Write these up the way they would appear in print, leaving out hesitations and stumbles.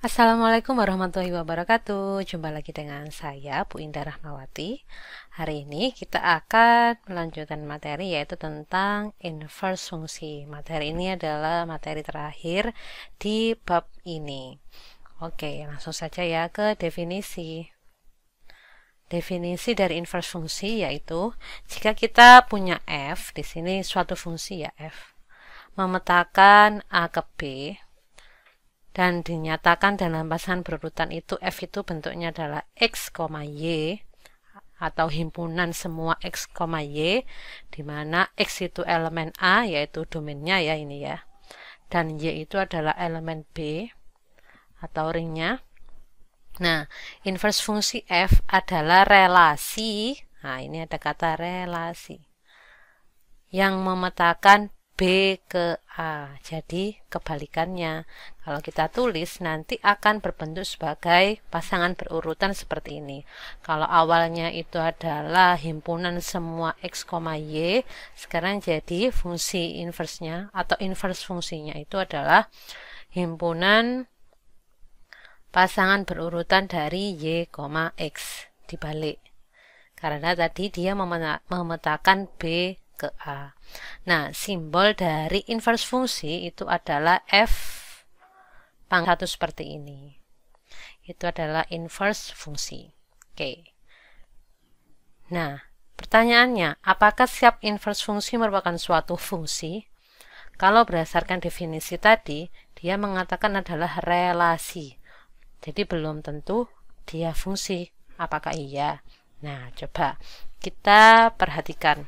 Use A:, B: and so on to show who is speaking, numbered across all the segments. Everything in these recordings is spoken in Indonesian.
A: Assalamualaikum warahmatullahi wabarakatuh. Jumpa lagi dengan saya, Bu Indah Rahmawati. Hari ini kita akan melanjutkan materi yaitu tentang inverse fungsi. Materi ini adalah materi terakhir di bab ini. Oke, langsung saja ya ke definisi. Definisi dari inverse fungsi yaitu jika kita punya f, di sini suatu fungsi ya f, memetakan a ke b, dan dinyatakan dalam pasangan berurutan itu f itu bentuknya adalah x, y atau himpunan semua x, y, di mana x itu elemen A yaitu domainnya ya ini ya, dan y itu adalah elemen B atau ringnya. Nah, inverse fungsi f adalah relasi, nah ini ada kata relasi, yang memetakan B ke A. Jadi kebalikannya, kalau kita tulis nanti akan berbentuk sebagai pasangan berurutan seperti ini. Kalau awalnya itu adalah himpunan semua x, y, sekarang jadi fungsi inverse-nya atau inverse fungsinya itu adalah himpunan pasangan berurutan dari y, x dibalik. Karena tadi dia memetakan B ke A. Nah, simbol dari inverse fungsi itu adalah f pangkat 1 seperti ini. Itu adalah inverse fungsi. Oke. Nah, pertanyaannya, apakah setiap inverse fungsi merupakan suatu fungsi? Kalau berdasarkan definisi tadi, dia mengatakan adalah relasi. Jadi belum tentu dia fungsi. Apakah iya? Nah, coba kita perhatikan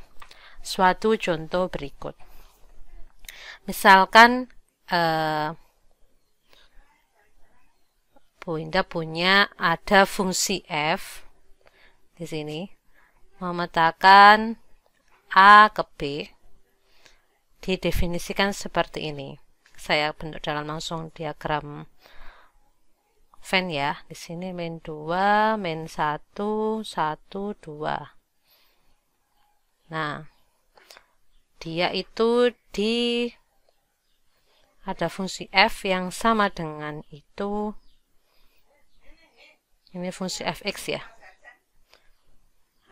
A: suatu contoh berikut. Misalkan Bu Indah punya ada fungsi f di sini memetakan a ke b, didefinisikan seperti ini. Saya bentuk dalam langsung diagram Venn ya. Di sini min 2, min 1, 1, 2. Nah, dia itu ada fungsi f yang sama dengan itu, ini fungsi fx ya,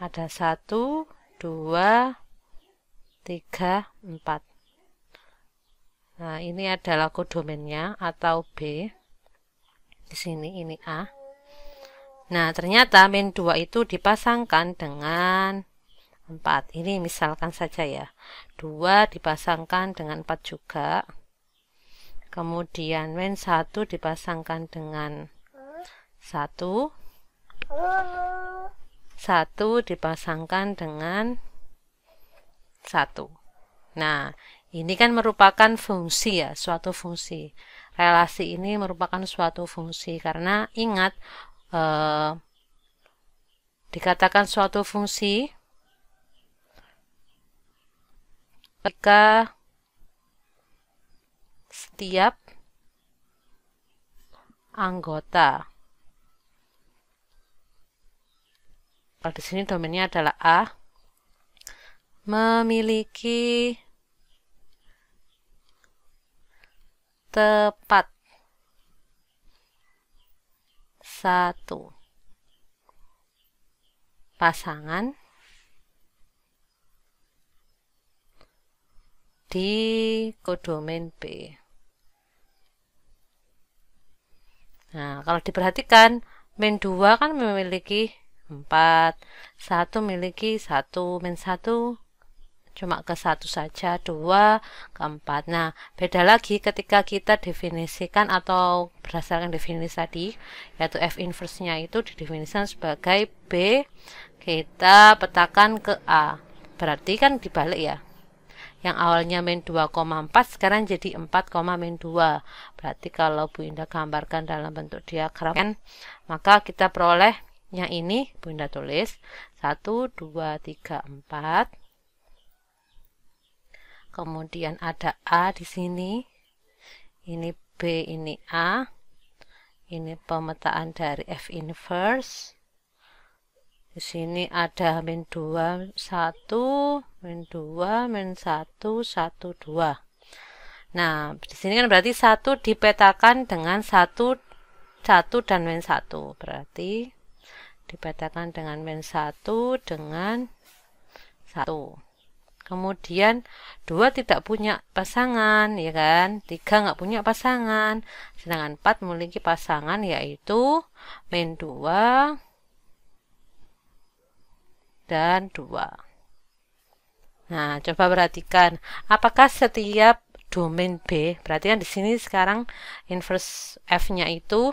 A: ada 1, 2, 3, 4. Nah, ini adalah kodomennya atau b, di sini ini a. Nah, ternyata min 2 itu dipasangkan dengan 4. Ini misalkan saja ya. 2 dipasangkan dengan 4 juga. Kemudian min 1 dipasangkan dengan 1. 1 dipasangkan dengan 1. Nah, ini kan merupakan fungsi ya, suatu fungsi. Relasi ini merupakan suatu fungsi karena ingat dikatakan suatu fungsi jika setiap anggota, kalau di sini domainnya adalah A, memiliki tepat satu pasangan di kodomen B. Nah, kalau diperhatikan, min 2 kan memiliki 4, 1 memiliki 1, min 1 cuma ke 1 saja, 2 ke 4. Nah, beda lagi ketika kita definisikan atau berdasarkan definisi tadi, yaitu f inverse-nya itu didefinisikan sebagai B, kita petakan ke A. Berarti kan dibalik ya. Yang awalnya min 2,4 sekarang jadi 4, min 2. Berarti kalau Bu Indah gambarkan dalam bentuk diagram, maka kita peroleh yang ini, Bu Indah tulis 1, 2, 3, 4. Kemudian ada A di sini. Ini B, ini A. Ini pemetaan dari f inverse. Di sini ada min 2, 1, min 2, min 1, 1, 2. Nah, di sini kan berarti 1 dipetakan dengan 1 1 dan min 1. Berarti dipetakan dengan min 1 dengan 1. Kemudian 2 tidak punya pasangan, ya kan? 3 nggak punya pasangan. Sedangkan 4 memiliki pasangan, yaitu min 2 dan 2. Nah, coba perhatikan, apakah setiap domain B, berarti kan di sini sekarang inverse F-nya itu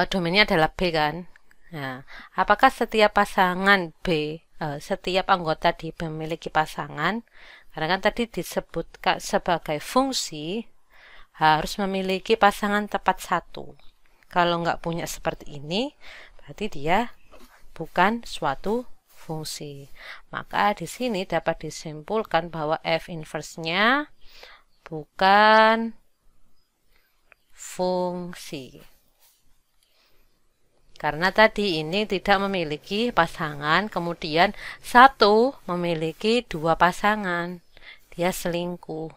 A: domainnya adalah B kan? Nah, apakah setiap pasangan B, setiap anggota di B memiliki pasangan? Karena kan tadi disebut sebagai fungsi harus memiliki pasangan tepat 1. Kalau nggak punya seperti ini, berarti dia bukan suatu fungsi. Maka di sini dapat disimpulkan bahwa F inverse-nya bukan fungsi. Karena tadi ini tidak memiliki pasangan, kemudian 1 memiliki 2 pasangan. Dia selingkuh.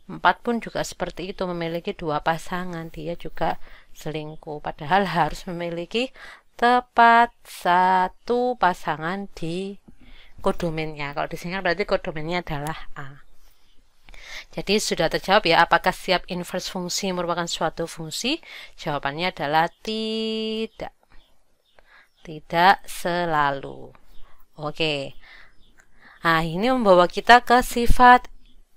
A: 4 pun juga seperti itu, memiliki 2 pasangan, dia juga selingkuh. Padahal harus memiliki tepat 1 pasangan di kodomennya. Kalau di sini berarti kodomennya adalah A. Jadi sudah terjawab ya, apakah setiap inverse fungsi merupakan suatu fungsi? Jawabannya adalah tidak. Tidak selalu. Oke. Nah, ini membawa kita ke sifat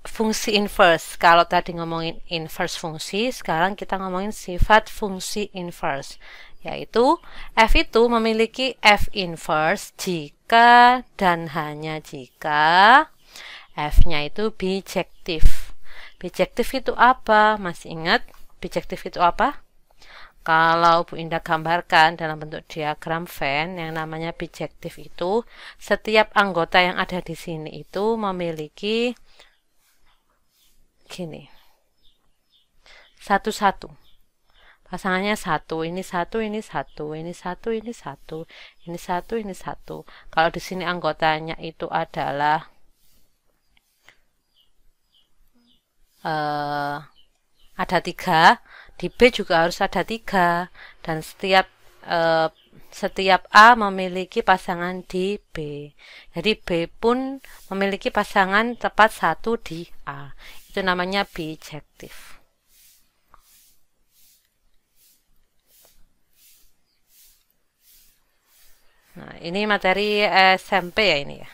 A: fungsi inverse. Kalau tadi ngomongin inverse fungsi, sekarang kita ngomongin sifat fungsi inverse. Yaitu F itu memiliki F inverse jika dan hanya jika F-nya itu bijektif. Bijektif itu apa? Masih ingat bijektif itu apa? Kalau Bu Indah gambarkan dalam bentuk diagram Venn, yang namanya bijektif itu setiap anggota yang ada di sini itu memiliki gini, satu-satu. Pasangannya 1, ini 1, ini 1, ini 1, ini 1, ini 1, ini 1. Kalau di sini anggotanya itu adalah ada 3, di B juga harus ada 3, dan setiap A memiliki pasangan di B. Jadi B pun memiliki pasangan tepat 1 di A. Itu namanya bijektif. Nah, ini materi SMP ya ini ya.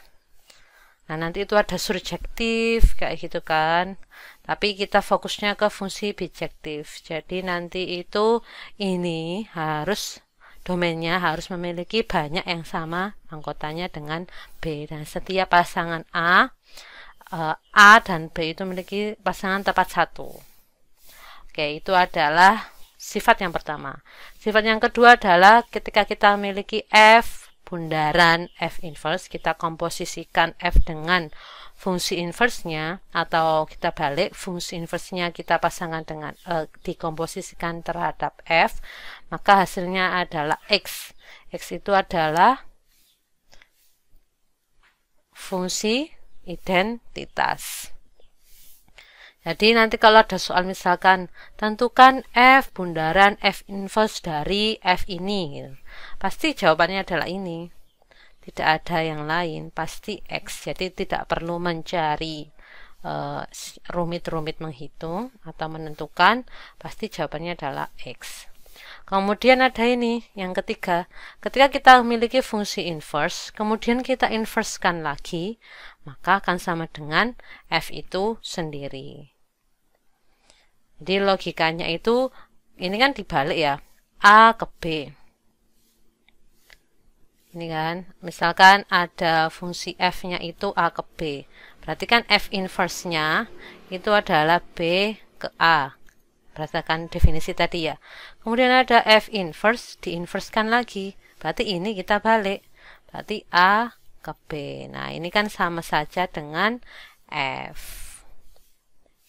A: Nah, nanti itu ada surjektif kayak gitu kan. Tapi kita fokusnya ke fungsi bijektif. Jadi nanti itu ini harus domainnya harus memiliki banyak yang sama anggotanya dengan B. Dan setiap pasangan A dan B itu memiliki pasangan tepat 1. Oke, itu adalah sifat yang pertama. Sifat yang kedua adalah ketika kita memiliki F bundaran F inverse, kita komposisikan F dengan fungsi inverse-nya, atau kita balik, fungsi inverse-nya kita pasangkan dengan dikomposisikan terhadap F, maka hasilnya adalah X. X itu adalah fungsi identitas. Jadi nanti kalau ada soal misalkan tentukan F bundaran F inverse dari F ini gitu. Pasti jawabannya adalah ini. Tidak ada yang lain, pasti X. Jadi tidak perlu mencari rumit-rumit menghitung atau menentukan, pasti jawabannya adalah X. Kemudian ada ini, yang ketiga. Ketika kita memiliki fungsi inverse, kemudian kita inversekan lagi, maka akan sama dengan F itu sendiri. Jadi logikanya itu, ini kan dibalik ya, A ke B. Ini kan, misalkan ada fungsi F-nya itu A ke B. Berarti kan F inverse-nya itu adalah B ke A. Berdasarkan definisi tadi ya. Kemudian ada F inverse, diinversekan lagi. Berarti ini kita balik. Berarti A ke B. Nah, ini kan sama saja dengan F.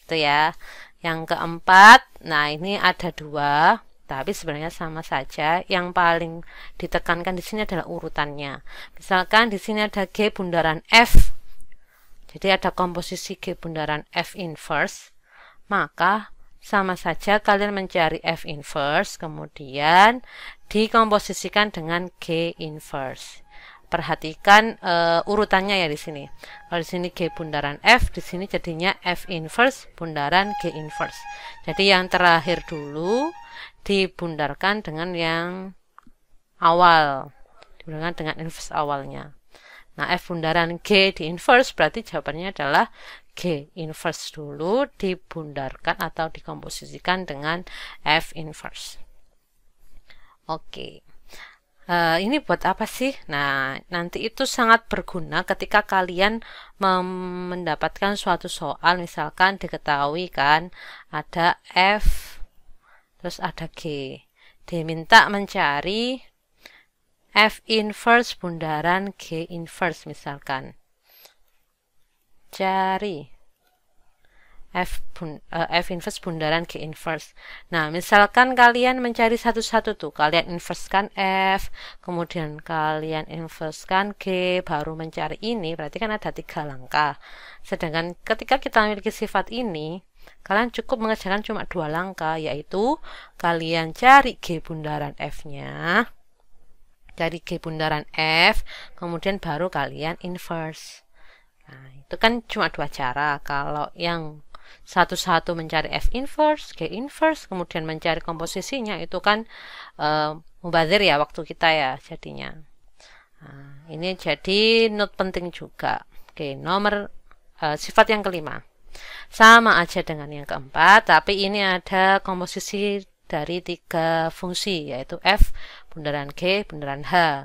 A: Itu ya. Yang keempat, nah ini ada 2. Tapi sebenarnya sama saja. Yang paling ditekankan di sini adalah urutannya. Misalkan di sini ada G bundaran F. Jadi ada komposisi G bundaran F inverse. Maka sama saja kalian mencari F inverse, kemudian dikomposisikan dengan G inverse. Perhatikan urutannya ya di sini. Kalau di sini G bundaran F, di sini jadinya F inverse bundaran G inverse. Jadi yang terakhir dulu dibundarkan dengan yang awal, dibundarkan dengan inverse awalnya. Nah, F bundaran G di inverse berarti jawabannya adalah G inverse dulu dibundarkan atau dikomposisikan dengan F inverse. Oke. Ini buat apa sih? Nah, nanti itu sangat berguna ketika kalian mendapatkan suatu soal, misalkan diketahui kan ada F terus ada G, diminta mencari F inverse bundaran G inverse, misalkan cari F inverse bundaran G inverse. Nah, misalkan kalian mencari satu-satu tuh, kalian inversekan F, kemudian kalian inversekan G, baru mencari ini, berarti kan ada 3 langkah. Sedangkan ketika kita memiliki sifat ini, kalian cukup mengerjakan cuma 2 langkah, yaitu kalian cari G bundaran F-nya, cari G bundaran F, kemudian baru kalian inverse. Nah, itu kan cuma 2 cara. Kalau yang satu-satu mencari F inverse, G inverse, kemudian mencari komposisinya, itu kan mubazir ya waktu kita ya jadinya. Nah, ini jadi note penting juga. Oke, nomor sifat yang kelima. Sama aja dengan yang keempat, tapi ini ada komposisi dari 3 fungsi, yaitu F bundaran G bundaran H.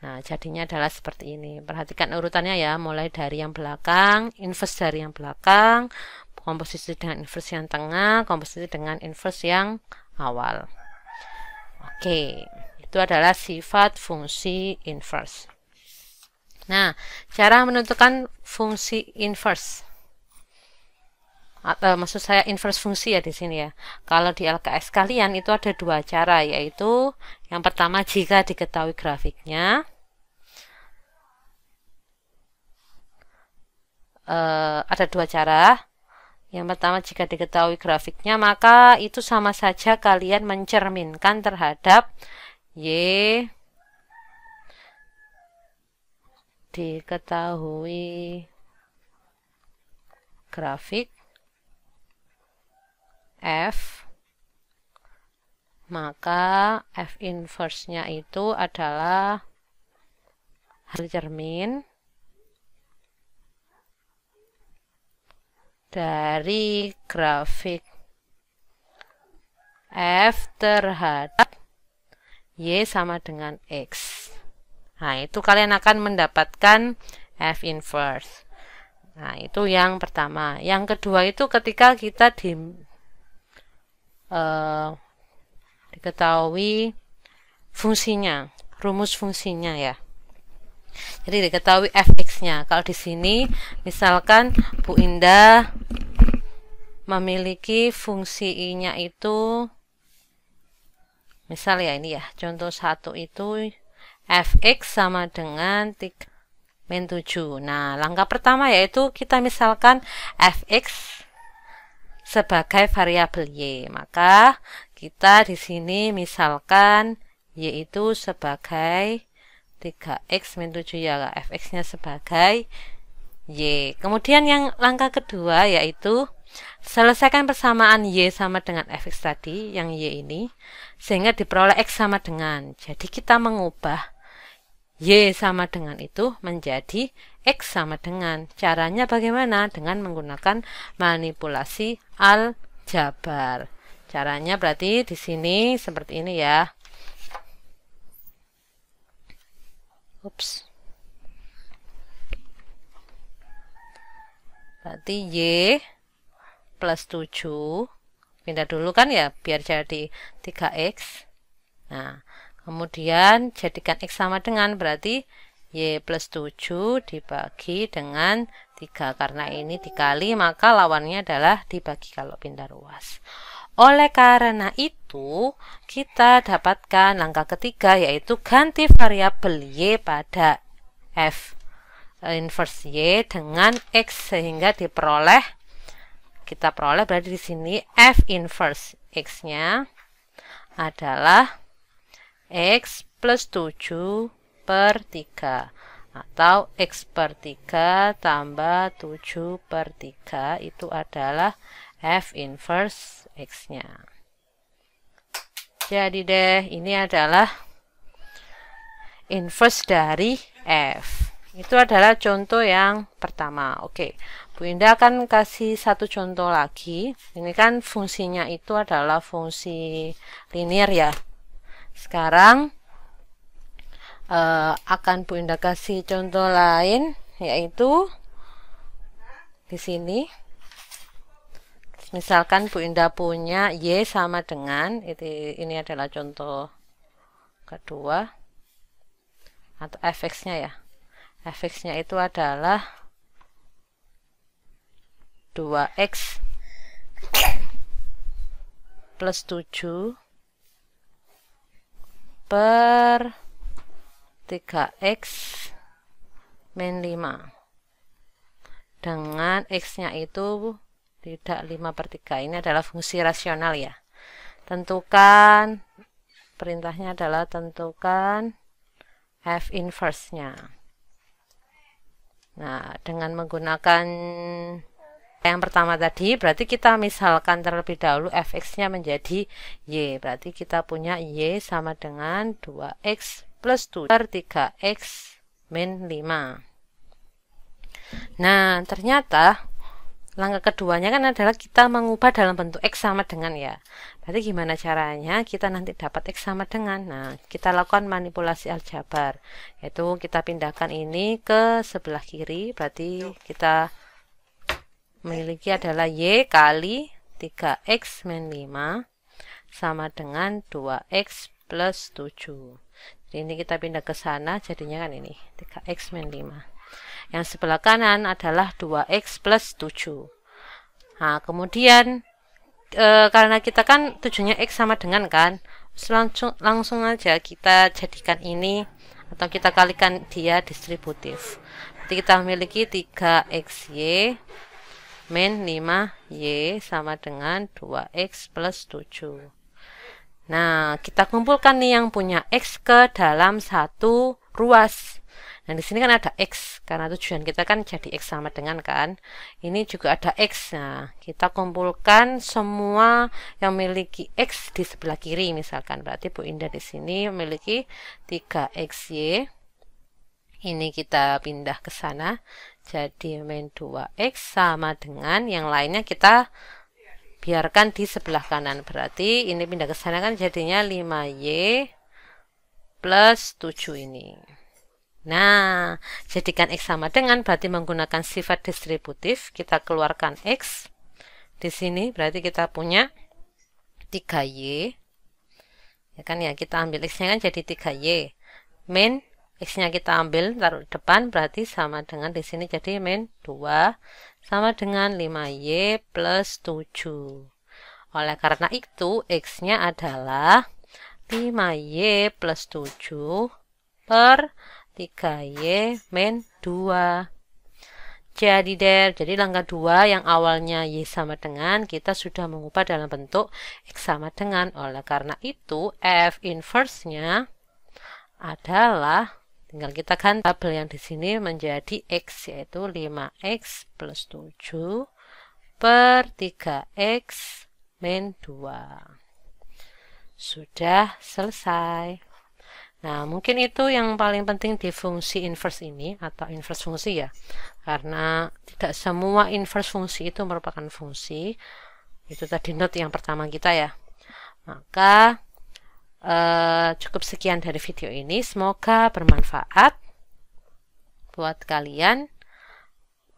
A: Nah, jadinya adalah seperti ini. Perhatikan urutannya ya, mulai dari yang belakang, inverse dari yang belakang, komposisi dengan inverse yang tengah, komposisi dengan inverse yang awal. Oke, itu adalah sifat fungsi inverse. Nah, cara menentukan fungsi inverse, atau maksud saya inverse fungsi ya di sini ya. Kalau di LKS kalian itu ada 2 cara, yaitu yang pertama jika diketahui grafiknya, ada 2 cara. Yang pertama, jika diketahui grafiknya, maka itu sama saja kalian mencerminkan terhadap Y diketahui grafik F, maka F inverse-nya itu adalah hasil cermin dari grafik F terhadap Y sama dengan X. Nah, itu kalian akan mendapatkan F inverse. Nah, itu yang pertama. Yang kedua itu ketika kita diketahui fungsinya, rumus fungsinya ya. Jadi diketahui fx-nya. Kalau di sini misalkan Bu Indah memiliki fungsi i-nya itu, misal ya ini ya, contoh 1 itu fx sama dengan 3-7. Nah, langkah pertama yaitu kita misalkan fx sebagai variabel y. Maka kita di sini misalkan y itu sebagai 3x min 7 ya, fx-nya sebagai y. Kemudian yang langkah kedua yaitu selesaikan persamaan y sama dengan fx tadi, yang y ini, sehingga diperoleh x sama dengan. Jadi kita mengubah y sama dengan itu menjadi x sama dengan. Caranya bagaimana? Dengan menggunakan manipulasi aljabar. Caranya berarti di sini seperti ini ya. Ups. Berarti Y plus 7. Pindah dulu kan ya, biar jadi 3X. Nah, kemudian jadikan X sama dengan, berarti Y plus 7 dibagi dengan 3. Karena ini dikali, maka lawannya adalah dibagi kalau pindah ruas. Oleh karena itu, kita dapatkan langkah ketiga, yaitu ganti variabel Y pada F inverse Y dengan X, sehingga diperoleh kita peroleh berarti di sini F inverse X-nya adalah X plus 7 per 3 atau X per 3 tambah 7 per 3 itu adalah F inverse X-nya. Jadi deh, ini adalah inverse dari F. Itu adalah contoh yang pertama. Oke, Bu Indah akan kasih satu contoh lagi. Ini kan fungsinya itu adalah fungsi linear ya. Sekarang akan Bu Indah kasih contoh lain, yaitu di sini. Misalkan Bu Indah punya Y sama dengan, ini adalah contoh kedua, atau fx-nya ya. Fx-nya itu adalah 2x plus 7 per 3x min 5 dengan x-nya itu tidak 5 per 3. Ini adalah fungsi rasional ya. Tentukan, perintahnya adalah tentukan F inverse-nya. Nah, dengan menggunakan yang pertama tadi, berarti kita misalkan terlebih dahulu fx-nya menjadi y. Berarti kita punya y sama dengan 2x plus 7 per 3x min 5. Nah, ternyata langkah keduanya kan adalah kita mengubah dalam bentuk x sama dengan ya. Berarti gimana caranya kita nanti dapat x sama dengan? Nah, kita lakukan manipulasi aljabar. Yaitu kita pindahkan ini ke sebelah kiri. Berarti kita memiliki adalah y kali 3x min 5 sama dengan 2x plus 7. Jadi ini kita pindah ke sana, jadinya kan ini 3x min 5. Yang sebelah kanan adalah 2x plus 7. Nah, kemudian karena kita kan tujuannya x sama dengan kan, langsung aja kita jadikan ini atau kita kalikan dia distributif. Jadi kita memiliki 3xy min 5y sama dengan 2x plus 7. Nah, kita kumpulkan nih yang punya x ke dalam satu ruas. Nah, di sini kan ada x, karena tujuan kita kan jadi x sama dengan kan. Ini juga ada x. Nah, kita kumpulkan semua yang memiliki x di sebelah kiri misalkan. Berarti Bu Indah di sini memiliki 3xy. Ini kita pindah ke sana, jadi min 2x sama dengan yang lainnya kita biarkan di sebelah kanan. Berarti ini pindah ke sana kan jadinya 5y plus 7 ini. Nah, jadikan x sama dengan berarti menggunakan sifat distributif, kita keluarkan x. Di sini berarti kita punya 3y. Ya kan ya, kita ambil x-nya kan jadi 3y. Min x-nya kita ambil taruh depan berarti sama dengan di sini jadi min 2 sama dengan 5y plus 7. Oleh karena itu x-nya adalah 5y plus 7 per 3y min 2. Jadi langkah 2 yang awalnya y sama dengan kita sudah mengubah dalam bentuk x sama dengan. Oleh karena itu f inverse-nya adalah, tinggal kita ganti tabel yang di sini menjadi x, yaitu 5x plus 7 per 3x min 2. Sudah selesai. Nah, mungkin itu yang paling penting di fungsi inverse ini, atau inverse fungsi ya. Karena tidak semua inverse fungsi itu merupakan fungsi. Itu tadi note yang pertama kita ya. Maka cukup sekian dari video ini, semoga bermanfaat buat kalian.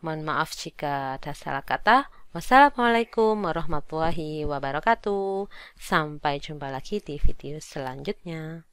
A: Mohon maaf jika ada salah kata. Wassalamualaikum warahmatullahi wabarakatuh. Sampai jumpa lagi di video selanjutnya.